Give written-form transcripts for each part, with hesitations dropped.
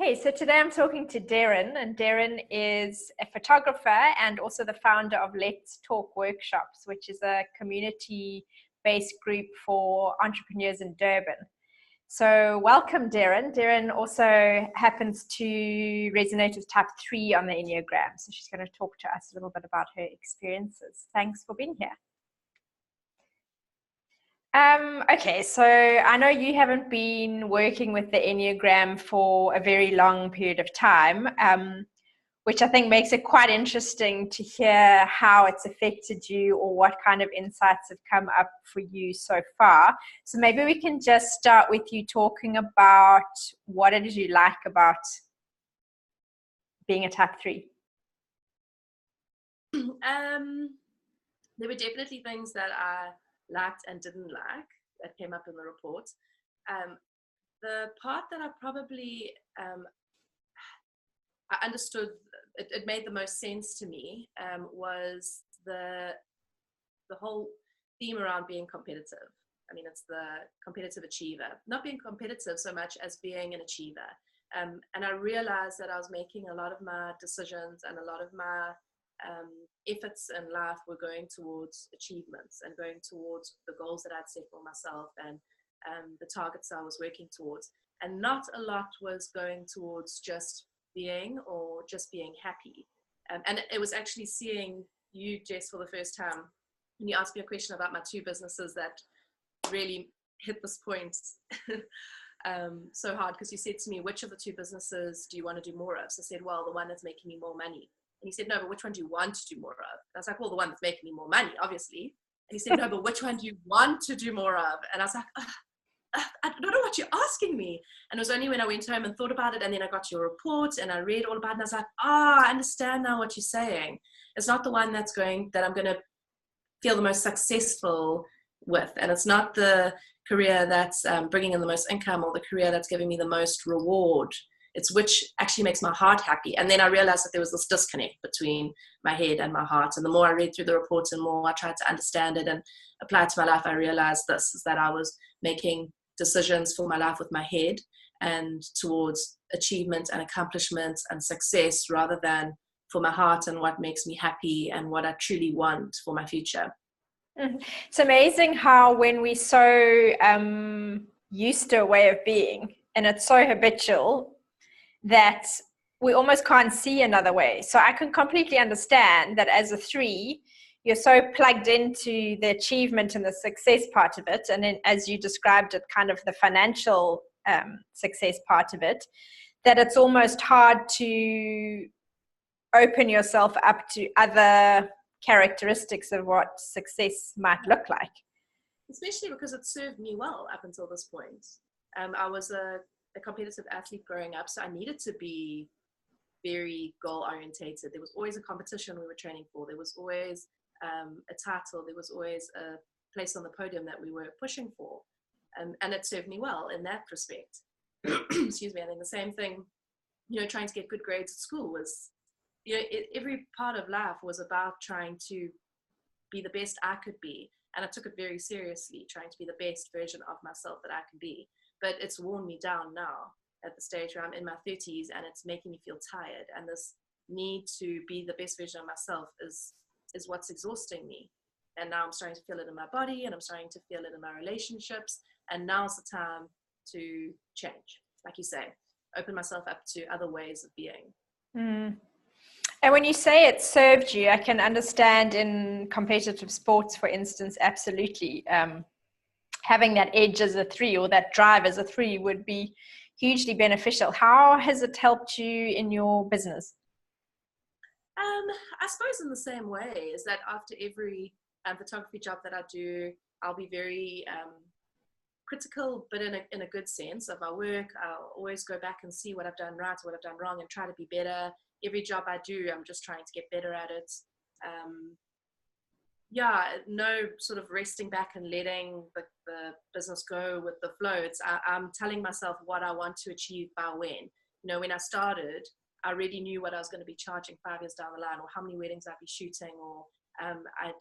Hey, so today I'm talking to Derryn, and Derryn is a photographer and also the founder of Let's Talk Workshops, which is a community-based group for entrepreneurs in Durban. So welcome, Derryn. Derryn also happens to resonate with type 3 on the Enneagram, so she's going to talk to us a little bit about her experiences. Thanks for being here. Okay, so I know you haven't been working with the Enneagram for a very long period of time, which I think makes it quite interesting to hear how it's affected you or what kind of insights have come up for you so far. So maybe we can just start with you talking about what it is you like about being a type 3. There were definitely things that I liked and didn't like that came up in the report. The part that I probably I understood, it made the most sense to me, was the whole theme around being competitive. I mean, it's the competitive achiever, not being competitive so much as being an achiever. And I realized that I was making a lot of my decisions and a lot of my efforts in life were going towards achievements and going towards the goals that I'd set for myself and the targets I was working towards. And not a lot was going towards just being or just being happy. And it was actually seeing you, Jess, for the first time when you asked me a question about my two businesses that really hit this point so hard, because you said to me, which of the two businesses do you want to do more of? So I said, well, the one that's making me more money. And he said, no, but which one do you want to do more of? And I was like, well, the one that's making me more money, obviously. And he said, no, but which one do you want to do more of? And I was like, I don't know what you're asking me. And it was only when I went home and thought about it, and then I got your report and I read all about it, and I was like, I understand now what you're saying. It's not the one that I'm going to feel the most successful with. And it's not the career that's bringing in the most income or the career that's giving me the most reward. It's which actually makes my heart happy. And then I realized that there was this disconnect between my head and my heart. And the more I read through the reports and more I tried to understand it and apply it to my life, I realized this is that I was making decisions for my life with my head and towards achievement and accomplishment and success rather than for my heart and what makes me happy and what I truly want for my future. It's amazing how when we're so used to a way of being and it's so habitual that we almost can't see another way. So I can completely understand that as a 3, you're so plugged into the achievement and the success part of it. And then as you described it, kind of the financial success part of it, that it's almost hard to open yourself up to other characteristics of what success might look like. Especially because it served me well up until this point. I was a competitive athlete growing up, so I needed to be very goal orientated. There was always a competition we were training for. There was always a title. There was always a place on the podium that we were pushing for, and it served me well in that respect. Excuse me. And then the same thing, trying to get good grades at school was, every part of life was about trying to be the best I could be, and I took it very seriously, trying to be the best version of myself that I can be. But it's worn me down now at the stage where I'm in my 30s, and it's making me feel tired. And this need to be the best version of myself is what's exhausting me. And now I'm starting to feel it in my body, and I'm starting to feel it in my relationships. And now's the time to change, like you say, open myself up to other ways of being. And when you say it served you, I can understand in competitive sports, for instance, absolutely. Having that edge as a 3 or that drive as a 3 would be hugely beneficial. How has it helped you in your business? I suppose in the same way, is that after every photography job that I do, I'll be very critical, but in a good sense of my work. I'll always go back and see what I've done right or what I've done wrong and try to be better. Every job I do, I'm just trying to get better at it. No sort of resting back and letting the business go with the flow. I'm telling myself what I want to achieve by when. When I started, I already knew what I was going to be charging 5 years down the line, or how many weddings I'd be shooting, or I'd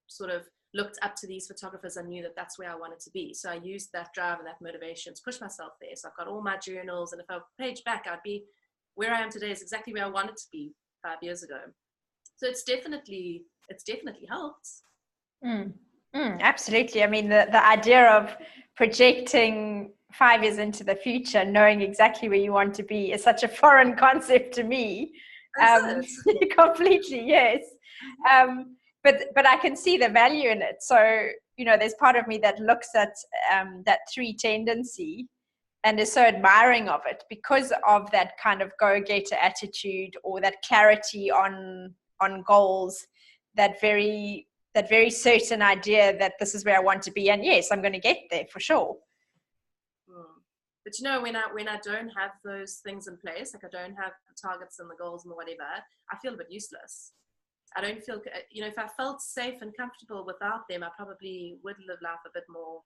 sort of looked up to these photographers and knew that that's where I wanted to be. So I used that drive and that motivation to push myself there. So I've got all my journals, and if I page back, I'd be where I am today is exactly where I wanted to be 5 years ago. So it's definitely helped. Absolutely. I mean, the idea of projecting 5 years into the future, knowing exactly where you want to be, is such a foreign concept to me. Completely, yes. But I can see the value in it. So, there's part of me that looks at that 3 tendency and is so admiring of it because of that kind of go-getter attitude, or that clarity on goals, that very certain idea that this is where I want to be, and yes, I'm going to get there for sure. But when I don't have those things in place, like I don't have the targets and the goals and the whatever, I feel a bit useless. I don't feel, if I felt safe and comfortable without them, I probably would live life a bit more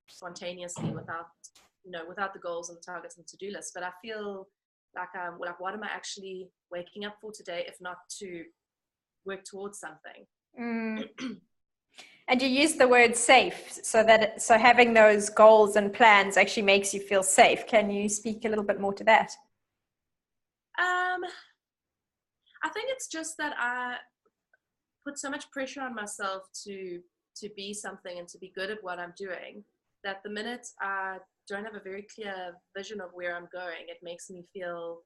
spontaneously without the goals and the targets and to-do lists. But I feel like what am I actually waking up for today, if not to work towards something? And you use the word safe, so having those goals and plans actually makes you feel safe. Can you speak a little bit more to that? I think it's just that I put so much pressure on myself to be something and to be good at what I'm doing, that the minute I don't have a very clear vision of where I'm going, it makes me feel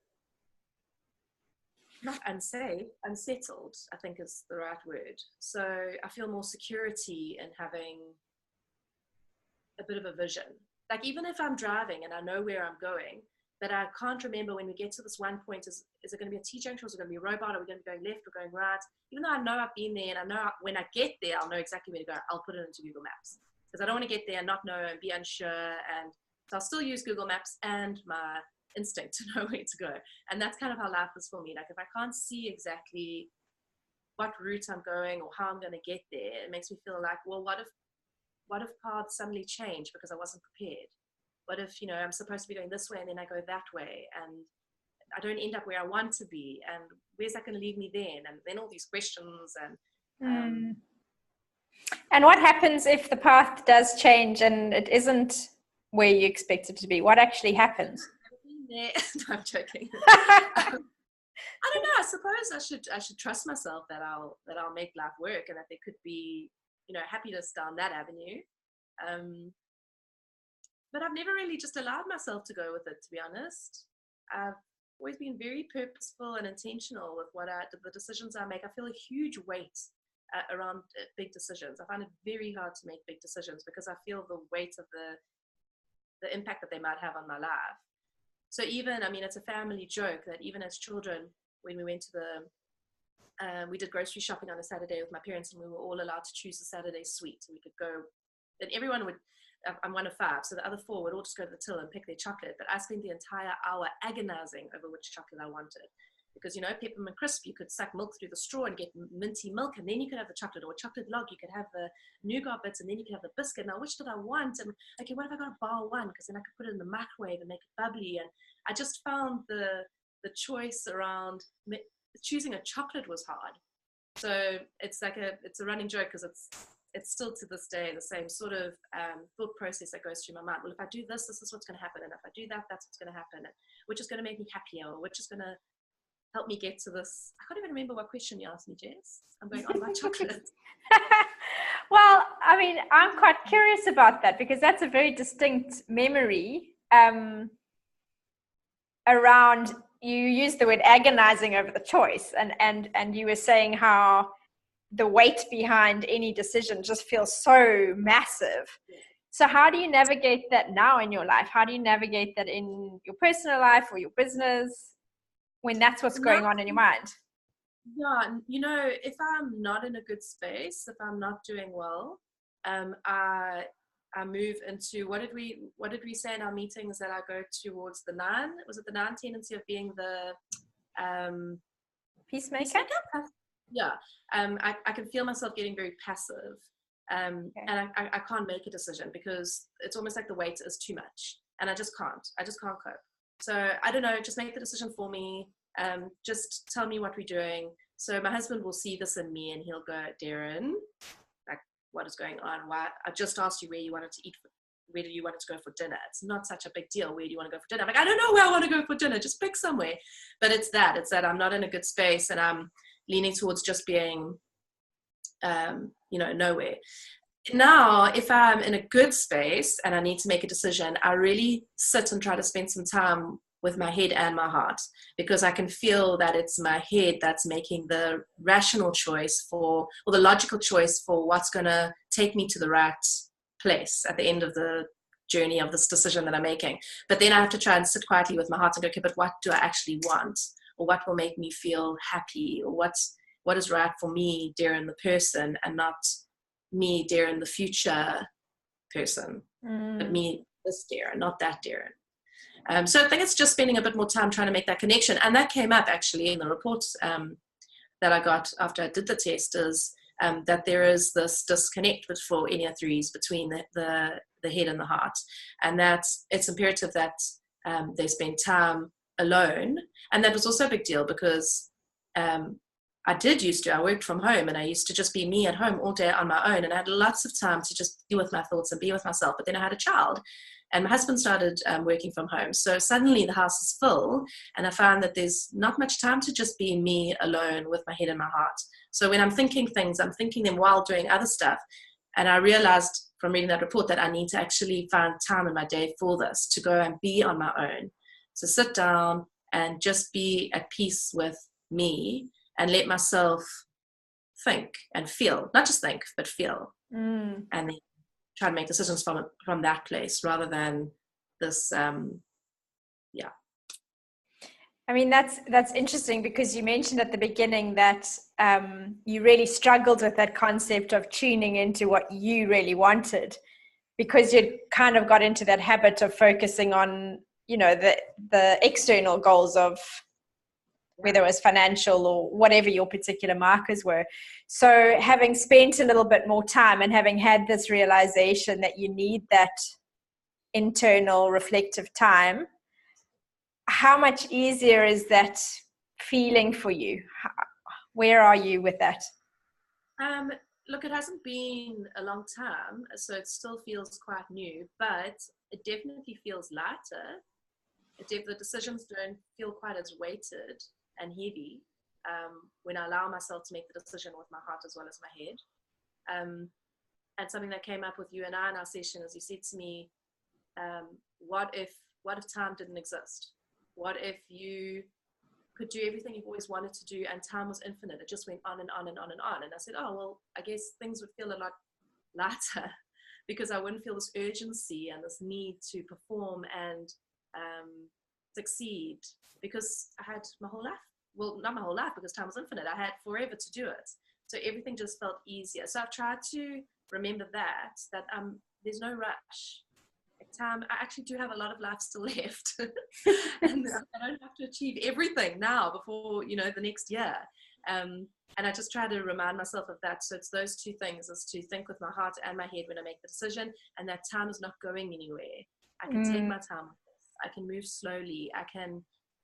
not unsafe, unsettled, I think is the right word. So I feel more security in having a bit of a vision. Like even if I'm driving and I know where I'm going, but I can't remember when we get to this one point, is it going to be a T-junction, or is it going to be a robot, are we going to be going left or going right? Even though I know I've been there, and I know when I get there, I'll know exactly where to go. I'll put it into Google Maps, because I don't want to get there and not know and be unsure. And so I'll still use Google Maps and my instinct to know where to go. And that's kind of how life is for me. Like if I can't see exactly what route I'm going or how I'm going to get there, it makes me feel like, well, what if paths suddenly change because I wasn't prepared? What if, I'm supposed to be going this way and then I go that way and I don't end up where I want to be, and where's that going to leave me then? And then all these questions and and what happens if the path does change and it isn't where you expect it to be? What actually happens? No, I'm joking. I don't know. I suppose I should trust myself that I'll make life work, and that there could be happiness down that avenue. But I've never really just allowed myself to go with it, to be honest. I've always been very purposeful and intentional with the decisions I make. I feel a huge weight around big decisions. I find it very hard to make big decisions because I feel the weight of the impact that they might have on my life. So it's a family joke that even as children, when we went to we did grocery shopping on a Saturday with my parents, and we were all allowed to choose a Saturday sweet. So we could go, and everyone would, I'm one of 5, so the other 4 would all just go to the till and pick their chocolate. But I spent the entire hour agonizing over which chocolate I wanted. Because, Peppermint Crisp, you could suck milk through the straw and get minty milk, and then you could have the chocolate, or chocolate log, you could have the nougat bits, and then you could have the biscuit. Now, which did I want? And okay, what if I got a bar 1? Because then I could put it in the microwave and make it bubbly. And I just found the choice around choosing a chocolate was hard. So it's a running joke, because it's still to this day the same sort of thought process that goes through my mind. Well, if I do this, this is what's going to happen, and if I do that, that's what's going to happen, and which is going to make me happier, or which is going to help me get to this. I can't even remember what question you asked me, Jess. I'm going on my chocolate. Well, I'm quite curious about that, because that's a very distinct memory around, you used the word agonizing over the choice, and you were saying how the weight behind any decision just feels so massive. So how do you navigate that now in your life? How do you navigate that in your personal life or your business, when that's what's going on in your mind? Yeah, if I'm not in a good space, if I'm not doing well, I move into, what did we say in our meetings, that I go towards the 9? Was it the 9 tendency of being the peacemaker? Yeah. I can feel myself getting very passive, and I can't make a decision because it's almost like the weight is too much, and I just can't cope. So I don't know, just make the decision for me. Just tell me what we're doing. So my husband will see this in me, and he'll go, Derryn, what is going on? Why? I just asked you where you wanted to eat, where do you want to go for dinner? It's not such a big deal. Where do you want to go for dinner? I'm like, I don't know where I want to go for dinner. Just pick somewhere. But it's that I'm not in a good space, and I'm leaning towards just being, nowhere. Now, if I'm in a good space and I need to make a decision, I really sit and try to spend some time with my head and my heart, because I can feel that it's my head that's making the rational choice or the logical choice for what's going to take me to the right place at the end of the journey of this decision that I'm making. But then I have to try and sit quietly with my heart and go, okay, but what do I actually want? Or what will make me feel happy? Or what is right for me, Derryn the person, and not me, Derryn the future person, but me, this Derryn, not that Derryn. So I think it's just spending a bit more time trying to make that connection. And that came up actually in the reports that I got after I did the test, is that there is this disconnect for Enneagram 3s between the head and the heart. And that it's imperative that they spend time alone. And that was also a big deal, because I worked from home, and I used to just be me at home all day on my own. And I had lots of time to just be with my thoughts and be with myself. But then I had a child, and my husband started working from home. So suddenly the house is full, and I found that there's not much time to just be me alone with my head and my heart. So when I'm thinking things, I'm thinking them while doing other stuff. And I realized from reading that report that I need to actually find time in my day for this, to go and be on my own. So sit down and just be at peace with me and let myself think and feel, not just think, but feel. And then try to make decisions from that place, rather than this, I mean, that's interesting, because you mentioned at the beginning that you really struggled with that concept of tuning into what you really wanted, because you kind of got into that habit of focusing on, the external goals of whether it was financial or whatever your particular markers were. So having spent a little bit more time and having had this realization that you need that internal reflective time, how much easier is that feeling for you? Where are you with that? Look, it hasn't been a long time, so it still feels quite new, but it definitely feels lighter. The decisions don't feel quite as weighted and heavy when I allow myself to make the decision with my heart as well as my head. And something that came up with you and I in our session is, you said to me, what if time didn't exist? What if you could do everything you've always wanted to do and time was infinite? It just went on and on and on and on. And I said, oh, well, I guess things would feel a lot lighter, because I wouldn't feel this urgency and this need to perform and succeed, because I had my whole life. Well, not my whole life, because time was infinite. I had forever to do it. So everything just felt easier. So I've tried to remember that there's no rush. Time, I actually do have a lot of life still left. And I don't have to achieve everything now before, the next year. And I just try to remind myself of that. So it's those two things, is to think with my heart and my head when I make the decision, and that time is not going anywhere. I can take my time with this. I can move slowly.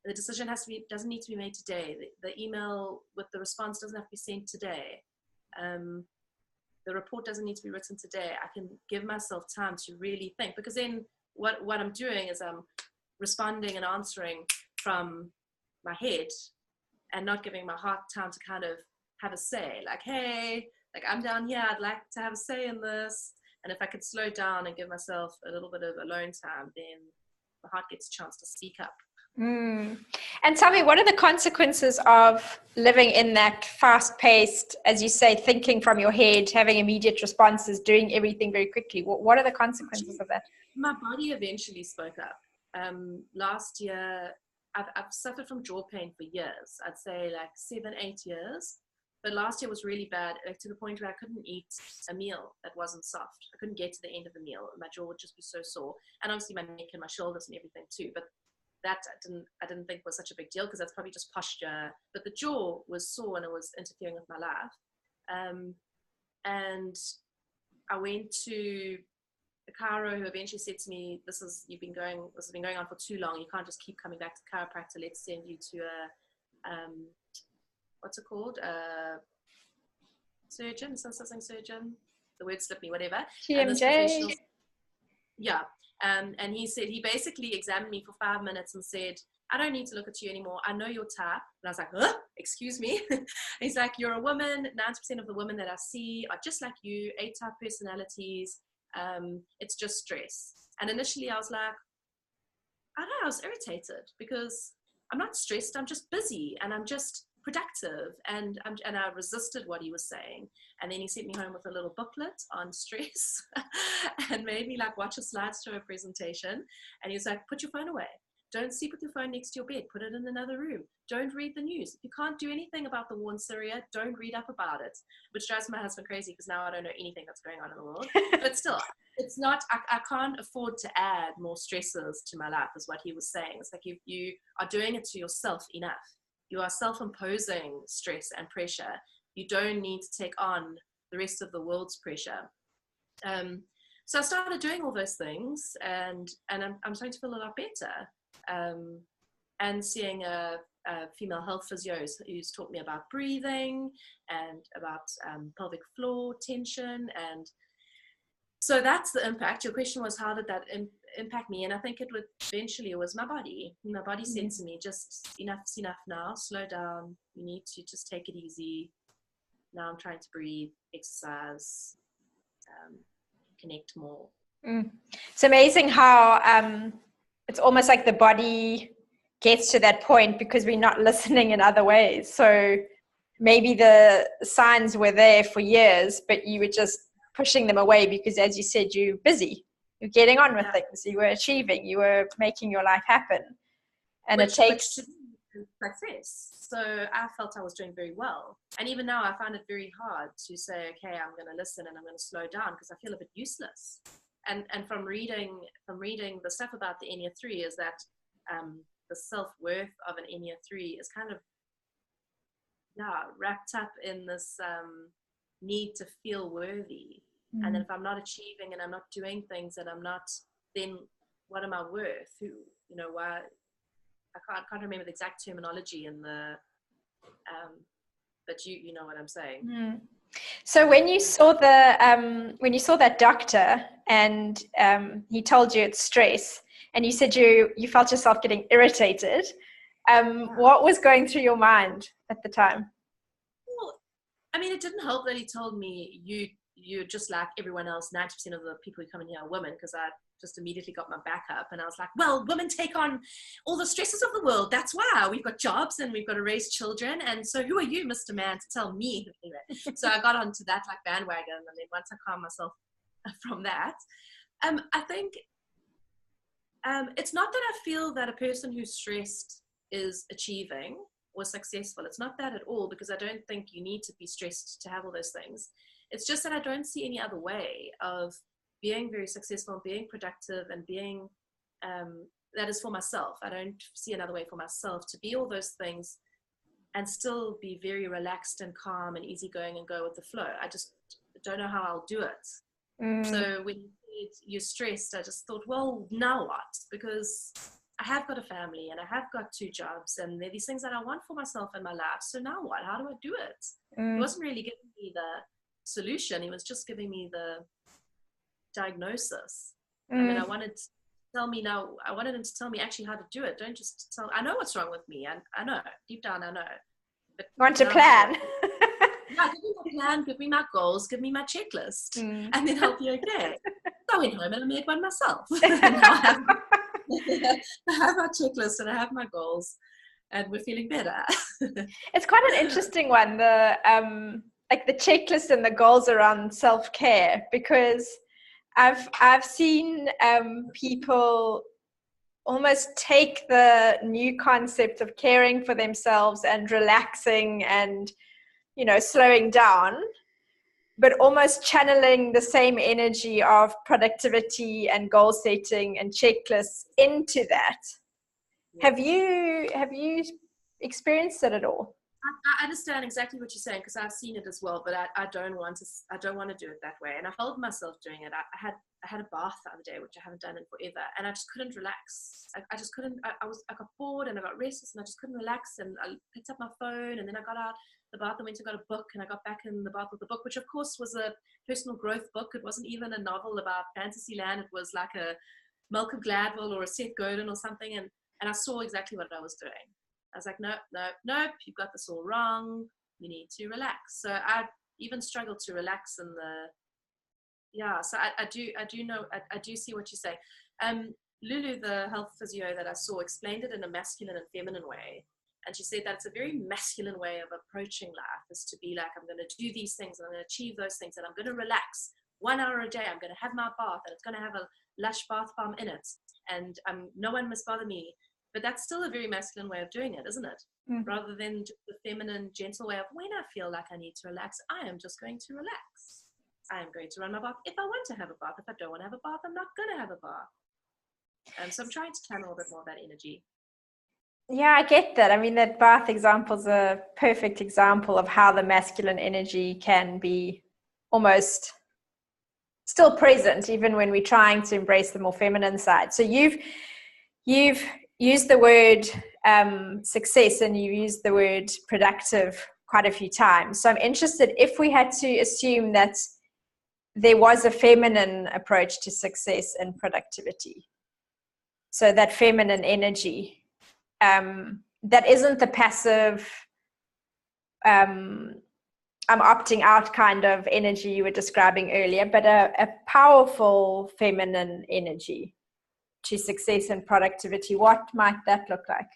The decision doesn't need to be made today. The email with the response doesn't have to be sent today. The report doesn't need to be written today. I can give myself time to really think, because then what I'm doing is I'm responding and answering from my head, and not giving my heart time to kind of have a say. Like, hey, like, I'm down here, I'd like to have a say in this. And if I could slow down and give myself a little bit of alone time, then the heart gets a chance to speak up. And tell me, what are the consequences of living in that fast-paced, as you say, thinking from your head, having immediate responses, doing everything very quickly? What are the consequences of that? My body eventually spoke up. Last year, I've suffered from jaw pain for years. I'd say like 7-8 years. But last year was really bad, like to the point where I couldn't eat a meal that wasn't soft. I couldn't get to the end of the meal. My jaw would just be so sore. And obviously my neck and my shoulders and everything too. But that I didn't think was such a big deal, because that's probably just posture. But the jaw was sore, and it was interfering with my life. And I went to the chiro, who eventually said to me, this has been going on for too long. You can't just keep coming back to the chiropractor. Let's send you to a what's it called? A surgeon, something surgeon. the word slipped me, whatever. And this TMJ. professional, yeah. And he said, he basically examined me for 5 minutes and said, I don't need to look at you anymore. I know your type. And I was like, excuse me. He's like, you're a woman. 90% of the women that I see are just like you, A-type personalities. It's just stress. And initially I was like, I don't know, I was irritated because I'm not stressed. I'm just busy and I'm just productive. And I resisted what he was saying. And then he sent me home with a little booklet on stress and made me like watch a slideshow presentation. And he was like, put your phone away. Don't sleep with your phone next to your bed. Put it in another room. Don't read the news. If you can't do anything about the war in Syria, don't read up about it, which drives my husband crazy because now I don't know anything that's going on in the world. But still, it's not, I can't afford to add more stresses to my life, is what he was saying. It's like you are doing it to yourself enough. You are self-imposing stress and pressure. You don't need to take on the rest of the world's pressure. So I started doing all those things, and I'm starting to feel a lot better. And seeing a female health physio who's taught me about breathing and about pelvic floor tension. And so that's the impact. Your question was, how did that impact me? And I think it was my body. My body said to me, just enough's enough now, slow down. You need to just take it easy. Now I'm trying to breathe, exercise, connect more. It's amazing how it's almost like the body gets to that point because we're not listening in other ways. So maybe the signs were there for years, but you were just pushing them away because, as you said, you're busy. You're getting on with things. You were achieving. You were making your life happen. And it takes success. So I felt I was doing very well. And even now I find it very hard to say, okay, I'm going to listen and I'm going to slow down because I feel a bit useless. And from reading the stuff about the Enneagram 3 is that the self-worth of an Enneagram 3 is kind of wrapped up in this need to feel worthy. And then if I'm not achieving and I'm not doing things and I'm not, then what am I worth? Who, why? I can't remember the exact terminology in the, but you know what I'm saying. So when you saw that doctor and he told you it's stress, and you said you felt yourself getting irritated, what was going through your mind at the time? Well, I mean, it didn't help that he told me you're just like everyone else. 90% of the people who come in here are women, because I just immediately got my back up and I was like, well, women take on all the stresses of the world. That's why we've got jobs and we've got to raise children. And so who are you, Mr. Man, to tell me? Anyway, so I got onto that like bandwagon. And then once I calmed myself from that, I think it's not that I feel that a person who's stressed is achieving or successful. It's not that at all, because I don't think you need to be stressed to have all those things. It's just that I don't see any other way of being very successful and being productive and being, that is for myself. I don't see another way for myself to be all those things and still be very relaxed and calm and easygoing and go with the flow. I just don't know how I'll do it. So when you're stressed, I just thought, well, now what? Because I have got a family and I have got 2 jobs and there are these things that I want for myself in my life. So now what? How do I do it? He wasn't really giving me the solution. He was just giving me the diagnosis. And then I wanted him to tell me actually how to do it. Don't just tell, I know what's wrong with me. I know, deep down I know. But want to plan. Yeah, give me my plan, give me my goals, give me my checklist, and then I'll be okay. So I went home and I made one myself. I have my checklist and I have my goals and we're feeling better. It's quite an interesting one, the like the checklist and the goals around self-care, because I've seen people almost take the new concept of caring for themselves and relaxing and slowing down, but almost channeling the same energy of productivity and goal setting and checklists into that. Yeah. Have you experienced it at all? I understand exactly what you're saying, because I've seen it as well, but I don't want to do it that way. And I felt myself doing it. I had a bath the other day, which I haven't done in forever, and I just couldn't relax. I just couldn't. I got bored and I got restless and I just couldn't relax. And I picked up my phone and then I got out the bath and went and got a book, and I got back in the bath with the book, which of course was a personal growth book. It wasn't even a novel about Fantasyland. It was like a Malcolm Gladwell or a Seth Godin or something. And I saw exactly what I was doing. I was like, nope, you've got this all wrong. You need to relax. So I even struggled to relax in so I do see what you say. Lulu, the health physio that I saw, explained it in a masculine and feminine way. And she said that it's a very masculine way of approaching life, is to be like, I'm going to do these things, and I'm going to achieve those things, and I'm going to relax 1 hour a day. I'm going to have my bath, and it's going to have a lush bath bomb in it, and no one must bother me. But that's still a very masculine way of doing it, isn't it? Rather than the feminine, gentle way of, when I feel like I need to relax, I am just going to relax. I am going to run my bath if I want to have a bath. If I don't want to have a bath, I'm not going to have a bath. So I'm trying to channel a bit more of that energy. Yeah, I get that. I mean, that bath example is a perfect example of how the masculine energy can be almost still present, even when we're trying to embrace the more feminine side. So you've used the word success, and you've used the word productive quite a few times. So I'm interested, if we had to assume that there was a feminine approach to success and productivity, so that feminine energy, that isn't the passive, I'm opting out kind of energy you were describing earlier, but a powerful feminine energy to success and productivity, what might that look like?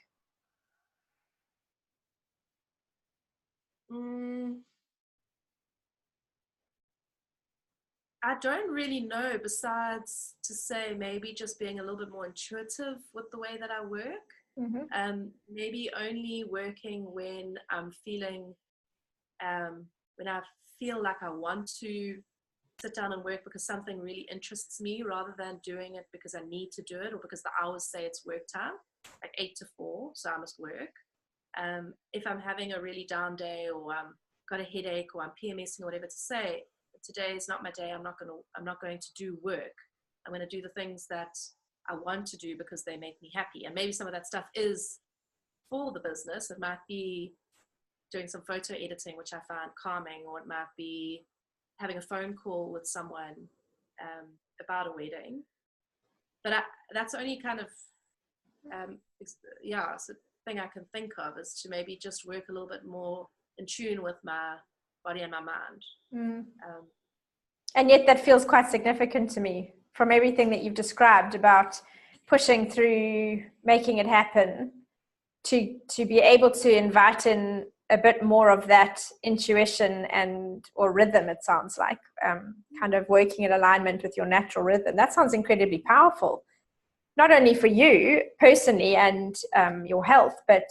I don't really know, besides to say maybe just being a little bit more intuitive with the way that I work. Maybe only working when I'm feeling, when I feel like I want to sit down and work because something really interests me, rather than doing it because I need to do it, or because the hours say it's work time, like 8 to 4, so I must work. If I'm having a really down day, or I've got a headache, or I'm PMSing, or whatever, to say, today is not my day, I'm not going to do work. I'm going to do the things that I want to do because they make me happy. And maybe some of that stuff is for the business. It might be doing some photo editing, which I find calming, or it might be having a phone call with someone about a wedding. But that's only kind of so thing I can think of, is to maybe just work a little bit more in tune with my body and my mind. And yet that feels quite significant to me, from everything that you've described about pushing through, making it happen, to be able to invite in a bit more of that intuition or rhythm, it sounds like, kind of working in alignment with your natural rhythm. That sounds incredibly powerful, not only for you personally and your health, but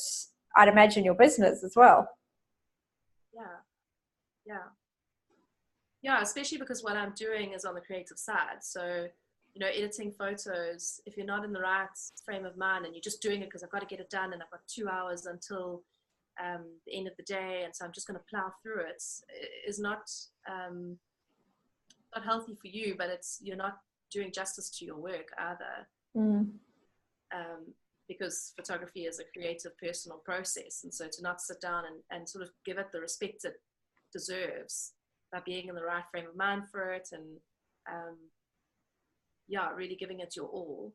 I'd imagine your business as well. Yeah, especially because what I'm doing is on the creative side. So, editing photos, if you're not in the right frame of mind and you're just doing it because I've got to get it done and I've got 2 hours until the end of the day, and so I'm just going to plow through it, is not healthy for you, but you're not doing justice to your work either. Because photography is a creative, personal process. And so to not sit down and sort of give it the respect it deserves, by being in the right frame of mind for it, and really giving it your all,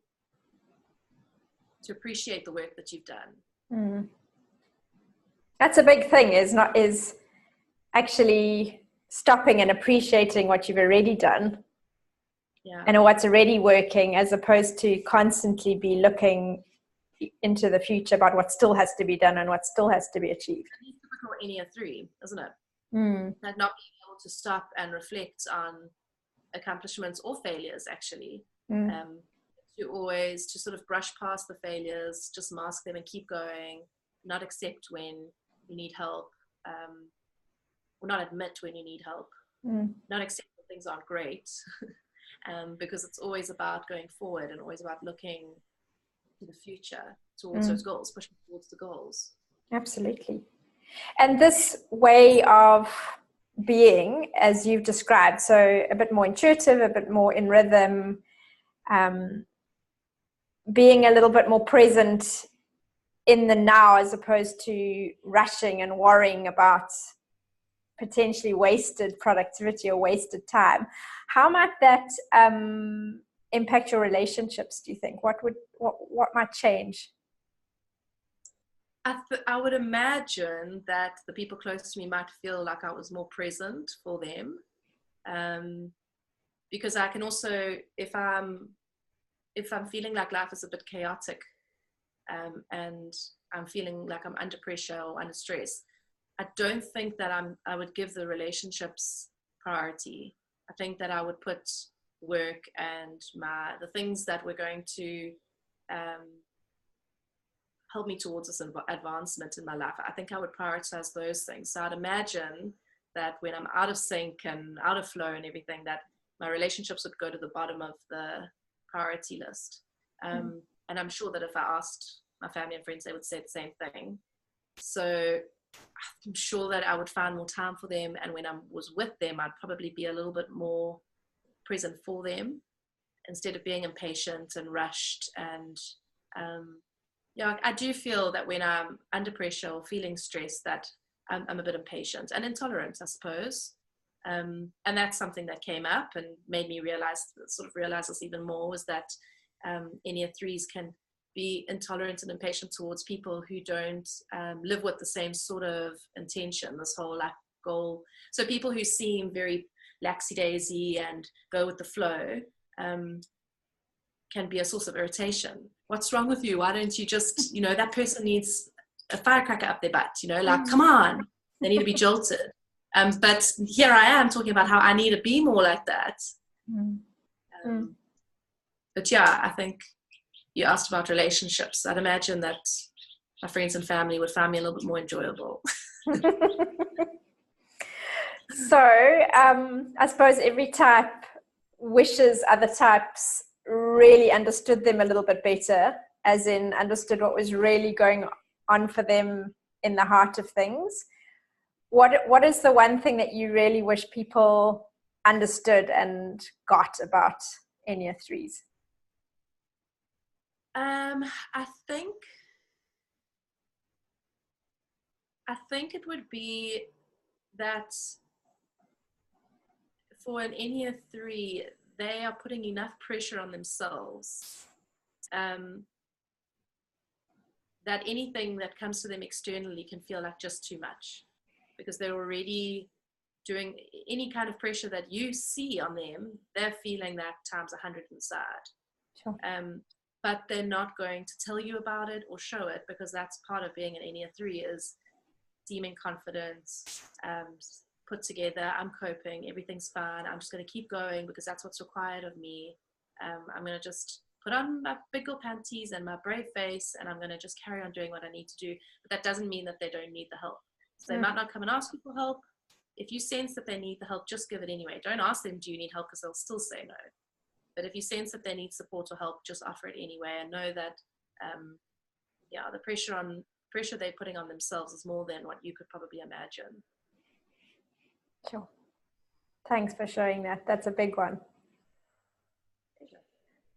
to appreciate the work that you've done. That's a big thing, is actually stopping and appreciating what you've already done, and what's already working, as opposed to constantly be looking into the future about what still has to be done and what still has to be achieved. It's typical Enneagram 3, isn't it? Like not being able to stop and reflect on accomplishments or failures, actually. To sort of brush past the failures, just mask them and keep going, not accept when you need help, or not admit when you need help, not accept when things aren't great, because it's always about going forward and always about looking to the future, towards those goals, pushing towards the goals. Absolutely. And this way of being, as you've described, so a bit more intuitive, a bit more in rhythm, being a little bit more present in the now, as opposed to rushing and worrying about potentially wasted productivity or wasted time. How might that impact your relationships, do you think? What might change? I would imagine that the people close to me might feel like I was more present for them, because I can also, if I'm feeling like life is a bit chaotic, and I'm feeling like I'm under pressure or under stress, I don't think that I would give the relationships priority. I think that I would put work and the things that were going to help me towards this advancement in my life. I think I would prioritize those things. So I'd imagine that when I'm out of sync and out of flow and everything, that my relationships would go to the bottom of the priority list. And I'm sure that if I asked my family and friends, they would say the same thing. So I'm sure that I would find more time for them. And when I was with them, I'd probably be a little bit more present for them instead of being impatient and rushed. And I do feel that when I'm under pressure or feeling stressed, that I'm a bit impatient and intolerant, I suppose. And that's something that came up and made me realize this even more, was that Enneagram 3s can be intolerant and impatient towards people who don't live with the same sort of intention, this whole goal. So people who seem very laxy-daisy and go with the flow can be a source of irritation. What's wrong with you? Why don't you just, that person needs a firecracker up their butt, come on, they need to be jolted. But here I am talking about how I need to be more like that. But yeah, I think you asked about relationships. I'd imagine that my friends and family would find me a little bit more enjoyable. So I suppose every type wishes other types really understood them a little bit better, as in understood what was really going on for them in the heart of things. What is the one thing that you really wish people understood and got about Enneagram 3s? I think it would be that for an Enneagram 3, they are putting enough pressure on themselves that anything that comes to them externally can feel like just too much, because they're already doing any kind of pressure that you see on them. They're feeling that times 100 inside. Sure. But they're not going to tell you about it or show it, because that's part of being an Enneagram 3, is seeming confident, put together, I'm coping, everything's fine, I'm just going to keep going because that's what's required of me. I'm going to just put on my big girl panties and my brave face, and I'm going to just carry on doing what I need to do. But that doesn't mean that they don't need the help. So they might not come and ask you for help. If you sense that they need the help, just give it anyway. Don't ask them, do you need help? Because they'll still say no. But if you sense that they need support or help, just offer it anyway, and know that the pressure they're putting on themselves is more than what you could probably imagine. Sure. Thanks for showing that. That's a big one.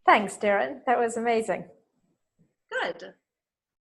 Thanks, Derryn. That was amazing. Good.